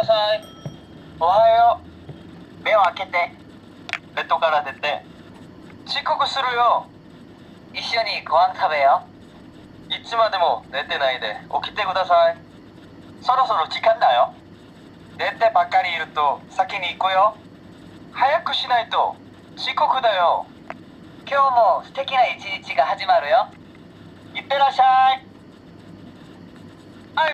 ださい。おはよう。目を開けて。ベッドから出て。遅刻するよ。一緒にご飯食べよう。いつまでも寝てないで起きてください。そろそろ時間だよ。寝てばっかりいると先に行くよ。早くしないと遅刻だよ。今日も素敵な一日が始まるよ。いってらっしゃい。